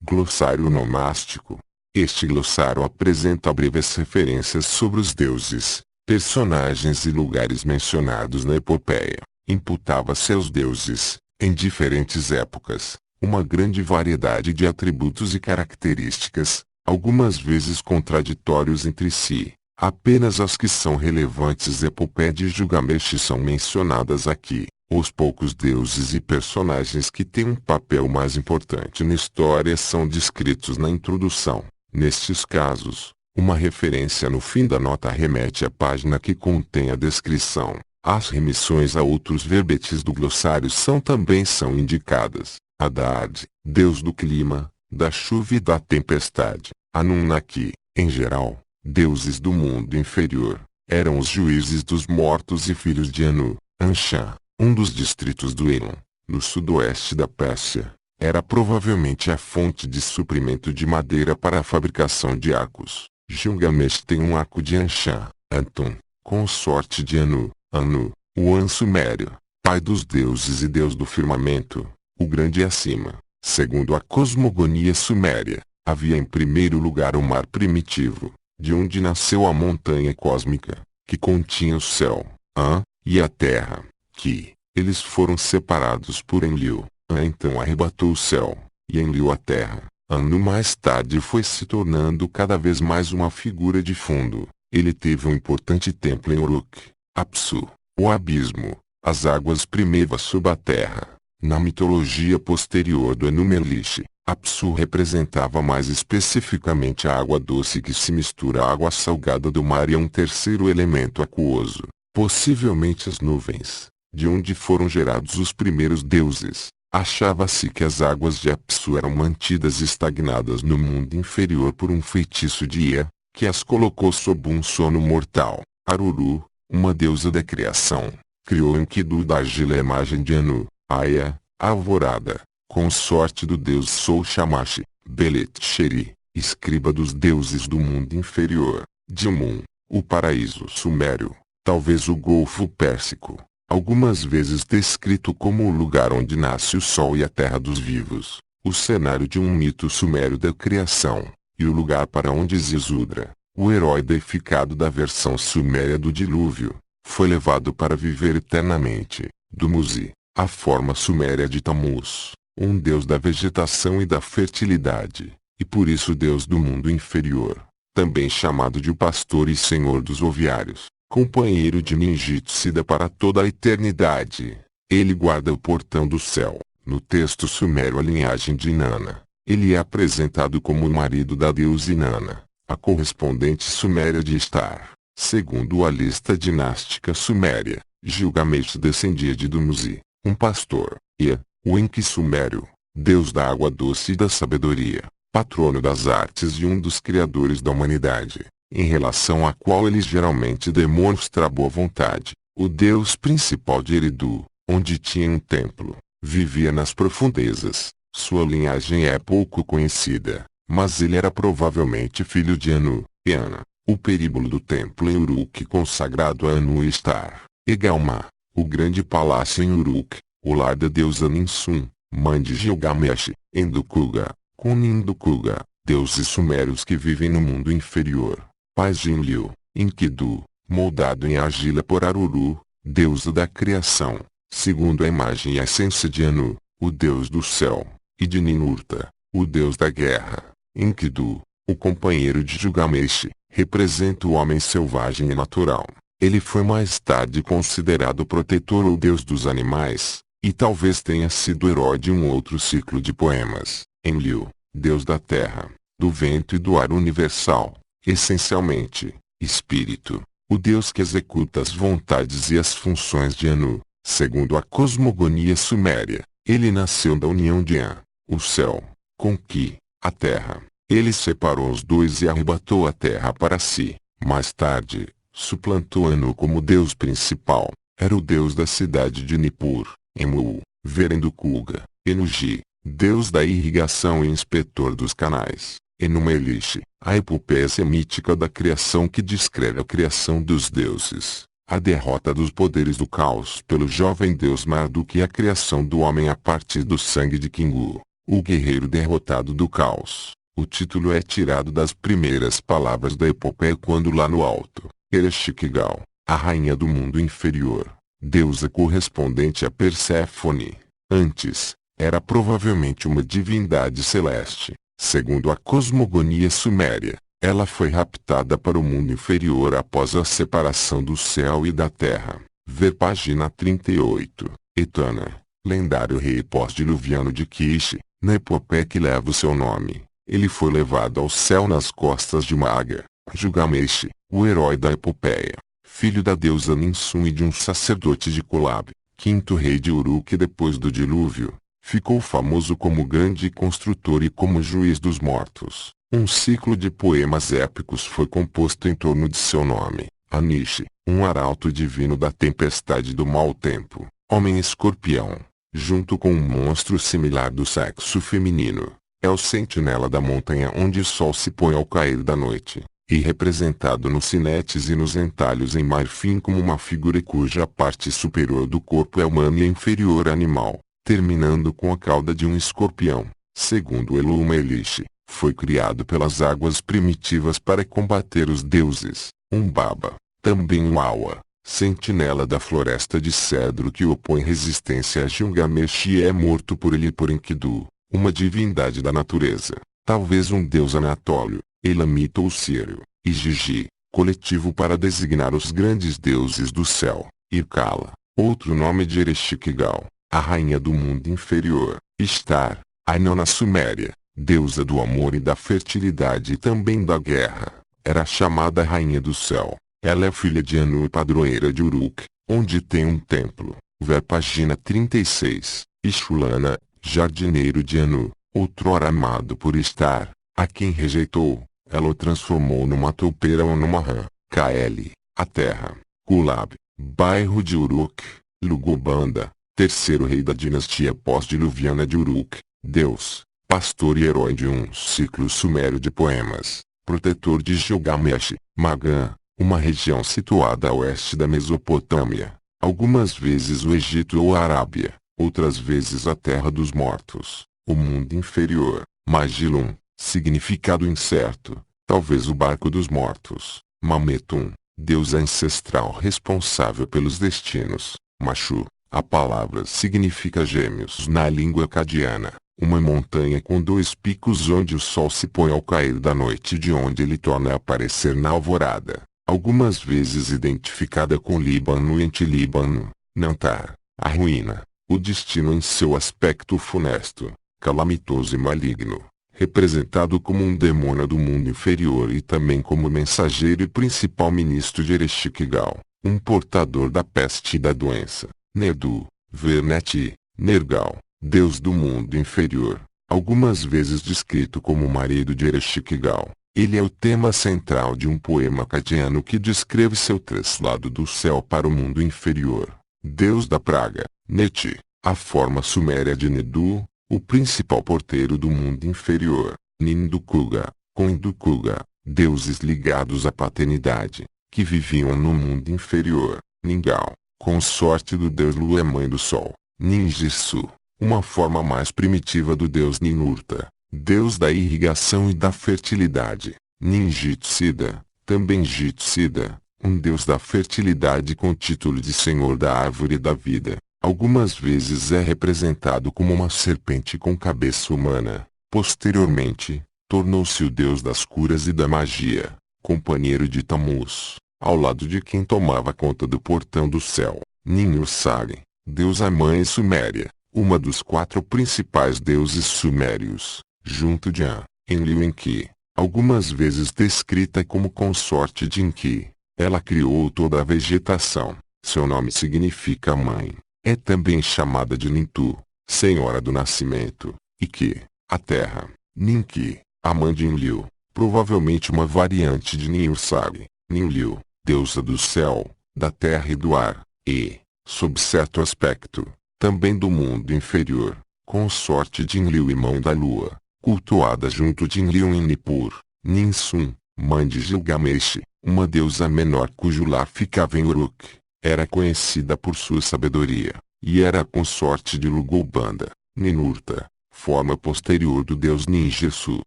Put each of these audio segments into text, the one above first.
Glossário onomástico. Este glossário apresenta breves referências sobre os deuses, personagens e lugares mencionados na epopeia. Imputava-se aos deuses, em diferentes épocas, uma grande variedade de atributos e características, algumas vezes contraditórios entre si. Apenas as que são relevantes à epopeia de Gilgamesh são mencionadas aqui. Os poucos deuses e personagens que têm um papel mais importante na história são descritos na introdução. Nestes casos, uma referência no fim da nota remete à página que contém a descrição. As remissões a outros verbetes do glossário também são indicadas. Haddad, deus do clima, da chuva e da tempestade. Anunnaki, em geral, deuses do mundo inferior, eram os juízes dos mortos e filhos de Anu. Anshan, um dos distritos do Elon, no sudoeste da Pérsia, era provavelmente a fonte de suprimento de madeira para a fabricação de arcos. Gilgamesh tem um arco de Anshan, Antum, consorte de Anu, Anu, o An sumério, pai dos deuses e deus do firmamento, o grande acima. Segundo a cosmogonia suméria, havia em primeiro lugar o mar primitivo, de onde nasceu a montanha cósmica, que continha o céu, An, e a terra, que, eles foram separados por Enlil. An então arrebatou o céu, e Enlil a terra. Anu mais tarde foi se tornando cada vez mais uma figura de fundo. Ele teve um importante templo em Uruk, Apsu, o abismo, as águas primeiras sob a terra. Na mitologia posterior do Anu-Melish, Apsu representava mais especificamente a água doce que se mistura à água salgada do mar e a um terceiro elemento aquoso, possivelmente as nuvens, de onde foram gerados os primeiros deuses. Achava-se que as águas de Apsu eram mantidas estagnadas no mundo inferior por um feitiço de Ea, que as colocou sob um sono mortal. Aruru, uma deusa da criação, criou Enkidu da argila a imagem de Anu. Aya, a alvorada, consorte do deus Sol Shamash. Belet-Sheri, escriba dos deuses do mundo inferior. Dilmun, o paraíso sumério, talvez o Golfo Pérsico, algumas vezes descrito como o lugar onde nasce o sol e a terra dos vivos, o cenário de um mito sumério da criação, e o lugar para onde Zizudra, o herói deificado da versão suméria do dilúvio, foi levado para viver eternamente. Dumuzi, a forma suméria de Tammuz, um deus da vegetação e da fertilidade, e por isso deus do mundo inferior, também chamado de o pastor e senhor dos oviários, companheiro de Ninjitsida para toda a eternidade. Ele guarda o portão do céu. No texto sumério a linhagem de Inanna, ele é apresentado como o marido da deusa Inanna, a correspondente suméria de Istar. Segundo a lista dinástica suméria, Gilgamesh descendia de Dumuzi, um pastor, e o Enki sumério, deus da água doce e da sabedoria, patrono das artes e um dos criadores da humanidade, em relação a qual ele geralmente demonstra boa vontade. O deus principal de Eridu, onde tinha um templo, vivia nas profundezas. Sua linhagem é pouco conhecida, mas ele era provavelmente filho de Anu, e Ana, o períbulo do templo em Uruk consagrado a Anu e Istar. Egalma, o grande palácio em Uruk, o lar da deusa Ninsun, mãe de Gilgamesh. Endukuga, com Nindukuga, deuses sumérios que vivem no mundo inferior. Pais de Enlil, Enkidu, moldado em argila por Aruru, deusa da criação, segundo a imagem e a essência de Anu, o deus do céu, e de Ninurta, o deus da guerra. Enkidu, o companheiro de Gilgamesh, representa o homem selvagem e natural. Ele foi mais tarde considerado protetor ou deus dos animais, e talvez tenha sido herói de um outro ciclo de poemas. Enlil, deus da terra, do vento e do ar universal, essencialmente, espírito, o deus que executa as vontades e as funções de Anu. Segundo a cosmogonia suméria, ele nasceu da união de An, o céu, com Ki, a terra. Ele separou os dois e arrebatou a terra para si. Mais tarde, suplantou Anu como deus principal. Era o deus da cidade de Nippur, Emu, Verendukuga, Enugi, deus da irrigação e inspetor dos canais. Enu-Melish, a epopeia semítica da criação que descreve a criação dos deuses, a derrota dos poderes do caos pelo jovem deus Marduk e a criação do homem a partir do sangue de Kingu. o guerreiro derrotado do caos. O título é tirado das primeiras palavras da epopeia quando lá no alto, Ereshkigal, a rainha do mundo inferior, deusa correspondente a Perséfone, antes, era provavelmente uma divindade celeste. Segundo a cosmogonia suméria, ela foi raptada para o mundo inferior após a separação do céu e da terra. Ver página 38. Etana, lendário rei pós-diluviano de Kish, na epopeia que leva o seu nome. Ele foi levado ao céu nas costas de uma águia, Gilgamesh, o herói da epopeia, filho da deusa Ninsun e de um sacerdote de Kolab, quinto rei de Uruk depois do dilúvio. Ficou famoso como grande construtor e como juiz dos mortos. Um ciclo de poemas épicos foi composto em torno de seu nome. Anish, um arauto divino da tempestade do mau tempo, homem-escorpião, junto com um monstro similar do sexo feminino, é o sentinela da montanha onde o sol se põe ao cair da noite, e representado nos sinetes e nos entalhos em marfim como uma figura cuja parte superior do corpo é humana e a inferior animal, terminando com a cauda de um escorpião. Segundo Eluma Elish, foi criado pelas águas primitivas para combater os deuses. Umbaba, também um Awa, sentinela da floresta de cedro que opõe resistência a Gilgamesh e é morto por ele por Enkidu, uma divindade da natureza, talvez um deus anatólio, elamita ou sírio, e Gigi, coletivo para designar os grandes deuses do céu. Irkala, outro nome de Ereshkigal, a rainha do mundo inferior. Ishtar, a nona suméria, deusa do amor e da fertilidade e também da guerra, era chamada rainha do céu. Ela é filha de Anu e padroeira de Uruk, onde tem um templo. Ver página 36. Ishulana, jardineiro de Anu, outrora amado por Ishtar, a quem rejeitou, ela o transformou numa toupeira ou numa rã. KL, a terra. Kulab, bairro de Uruk. Lugubanda, terceiro rei da dinastia pós-diluviana de Uruk, deus, pastor e herói de um ciclo sumério de poemas, protetor de Gilgamesh. Magan, uma região situada a oeste da Mesopotâmia, algumas vezes o Egito ou a Arábia, outras vezes a terra dos mortos, o mundo inferior. Magilum, significado incerto, talvez o barco dos mortos. Mametum, deus ancestral responsável pelos destinos. Machu, a palavra significa gêmeos na língua acadiana, uma montanha com dois picos onde o sol se põe ao cair da noite e de onde ele torna a aparecer na alvorada, algumas vezes identificada com Líbano e Antilíbano. Nantar, a ruína, o destino em seu aspecto funesto, calamitoso e maligno, representado como um demônio do mundo inferior e também como mensageiro e principal ministro de Ereshkigal, um portador da peste e da doença. Nerdu, Verneti, Nergal, deus do mundo inferior, algumas vezes descrito como o marido de Ereshkigal. Ele é o tema central de um poema acadiano que descreve seu traslado do céu para o mundo inferior. Deus da praga, Neti, a forma suméria de Nedu, o principal porteiro do mundo inferior. Nindukuga, com Indukuga, deuses ligados à paternidade, que viviam no mundo inferior. Ningal, consorte do deus Lua, mãe do sol. Ninjitsu, uma forma mais primitiva do deus Ninurta, deus da irrigação e da fertilidade. Ninjitsida, também Jitsida, um deus da fertilidade com título de senhor da árvore da vida. Algumas vezes é representado como uma serpente com cabeça humana. Posteriormente, tornou-se o deus das curas e da magia, companheiro de Tammuz, ao lado de quem tomava conta do portão do céu. Ninursag, deusa mãe suméria, uma dos 4 principais deuses sumérios, junto de An, Enlil Enki, algumas vezes descrita como consorte de Enki. Ela criou toda a vegetação. Seu nome significa mãe. É também chamada de Nintu, senhora do nascimento, Iki, a terra. Ninki, a mãe de Enlil, provavelmente uma variante de Ninursag. Ninlil, deusa do céu, da terra e do ar, e, sob certo aspecto, também do mundo inferior, consorte de Enlil e mãe da lua, cultuada junto de Enlil em Nippur. Ninsun, mãe de Gilgamesh, uma deusa menor cujo lar ficava em Uruk, era conhecida por sua sabedoria, e era a consorte de Lugubanda. Ninurta, forma posterior do deus Ninjutsu,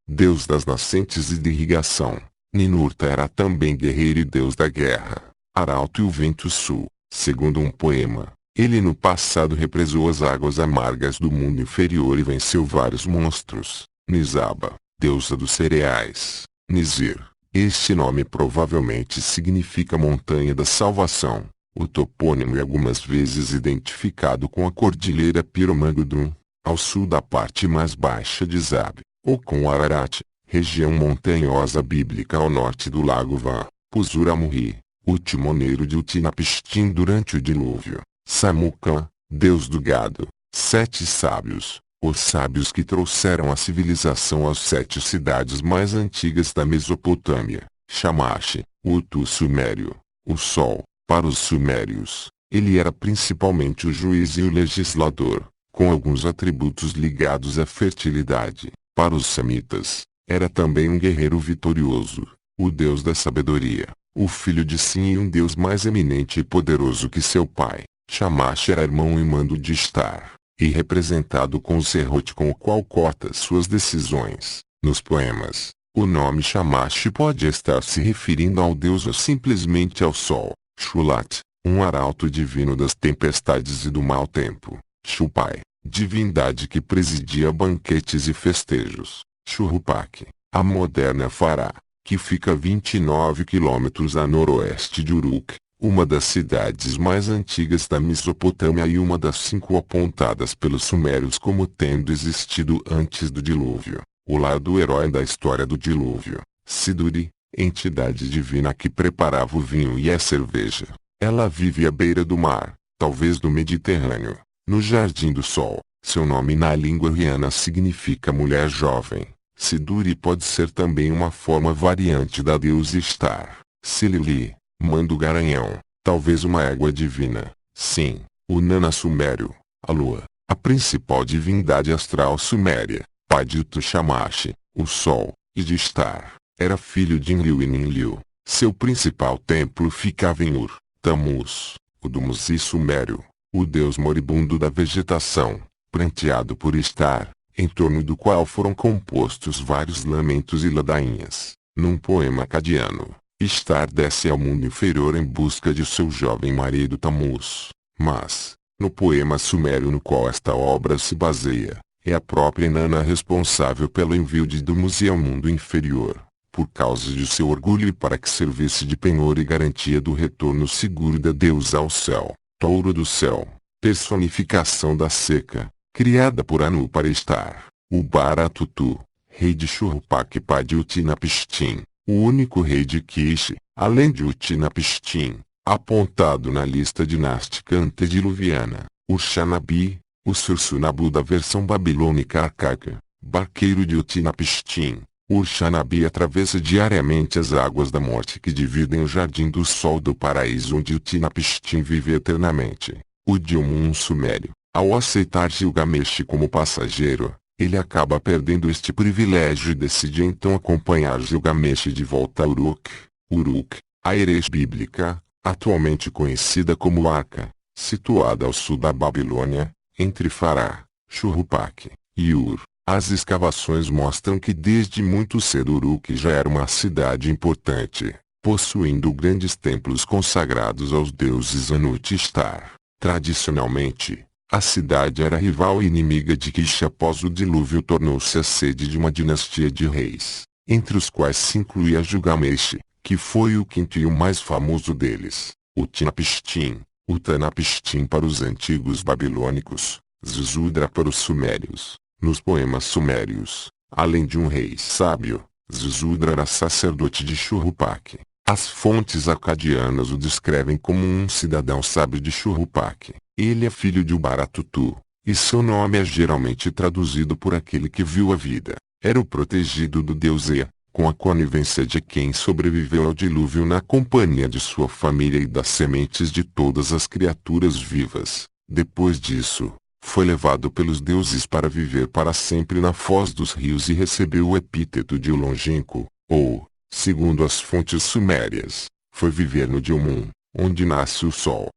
deus das nascentes e de irrigação. Ninurta era também guerreiro e deus da guerra, arauto e o vento sul. Segundo um poema, ele no passado represou as águas amargas do mundo inferior e venceu vários monstros. Nizaba, deusa dos cereais. Nizir, este nome provavelmente significa montanha da salvação. O topônimo é algumas vezes identificado com a cordilheira Piromangudrum, ao sul da parte mais baixa de Zab, ou com Ararat, região montanhosa bíblica ao norte do lago Van, Puzuramurri, o timoneiro de Utnapishtim durante o dilúvio. Samucan, deus do gado. 7 sábios, os sábios que trouxeram a civilização às 7 cidades mais antigas da Mesopotâmia. Shamash, o Utu sumério, o sol. Para os sumérios, ele era principalmente o juiz e o legislador, com alguns atributos ligados à fertilidade. Para os semitas, era também um guerreiro vitorioso, o deus da sabedoria, o filho de Sin e um deus mais eminente e poderoso que seu pai. Shamash era irmão e mando de Istar, e representado com o serrote com o qual corta suas decisões. Nos poemas, o nome Shamash pode estar se referindo ao deus ou simplesmente ao sol. Shulat, um arauto divino das tempestades e do mau tempo. Shupai, divindade que presidia banquetes e festejos. Shuruppak, a moderna Fará, que fica 29 quilômetros a noroeste de Uruk, uma das cidades mais antigas da Mesopotâmia e uma das 5 apontadas pelos sumérios como tendo existido antes do dilúvio. O lar do herói da história do dilúvio, Siduri, entidade divina que preparava o vinho e a cerveja. Ela vive à beira do mar, talvez do Mediterrâneo, no Jardim do Sol. Seu nome na língua riana significa mulher jovem. Siduri pode ser também uma forma variante da deusa Istar. Silili, mãe do garanhão, talvez uma égua divina. Sim, o Nana sumério, a lua, a principal divindade astral suméria, pai de Utu-Shamash, o sol, e de Istar. Era filho de Enlil e Ninlil. Seu principal templo ficava em Ur, Tammuz, o Dumuzi sumério, o deus moribundo da vegetação, pranteado por Istar, em torno do qual foram compostos vários lamentos e ladainhas. Num poema acadiano, Istar desce ao mundo inferior em busca de seu jovem marido Tammuz. Mas, no poema sumério no qual esta obra se baseia, é a própria Inanna responsável pelo envio de Dumuzi ao mundo inferior, por causa de seu orgulho e para que servisse de penhor e garantia do retorno seguro da deusa ao céu. Touro do céu, personificação da seca, criada por Anu para Istar. O Baratutu, rei de Shuruppak e pai de Utnapishtim, o único rei de Kish, além de Utnapishtim, apontado na lista dinástica antediluviana. O Shanabi, o Sursunabu da versão babilônica arcaica, barqueiro de Utnapishtim. Ur-Shanabi atravessa diariamente as águas da morte que dividem o Jardim do Sol do Paraíso onde Utnapishtim vive eternamente. O Dilmun sumério, ao aceitar Gilgamesh como passageiro, ele acaba perdendo este privilégio e decide então acompanhar Gilgamesh de volta a Uruk. Uruk, a Eresh bíblica, atualmente conhecida como Arca, situada ao sul da Babilônia, entre Fará, Shuruppak e Ur. As escavações mostram que desde muito cedo Uruk já era uma cidade importante, possuindo grandes templos consagrados aos deuses Anut e Istar. Tradicionalmente, a cidade era rival e inimiga de Kish. Após o dilúvio tornou-se a sede de uma dinastia de reis, entre os quais se incluía Gilgamesh, que foi o quinto e o mais famoso deles. Utnapishtim, Utanapishtim para os antigos babilônicos, Zizudra para os sumérios. Nos poemas sumérios, além de um rei sábio, Zizudra era sacerdote de Shuruppak. As fontes acadianas o descrevem como um cidadão sábio de Shuruppak. Ele é filho de Ubaratutu, e seu nome é geralmente traduzido por aquele que viu a vida. Era o protegido do deus Ea, com a conivência de quem sobreviveu ao dilúvio na companhia de sua família e das sementes de todas as criaturas vivas. Depois disso, foi levado pelos deuses para viver para sempre na foz dos rios e recebeu o epíteto de o longínquo, ou, segundo as fontes sumérias, foi viver no Dilmun, onde nasce o sol.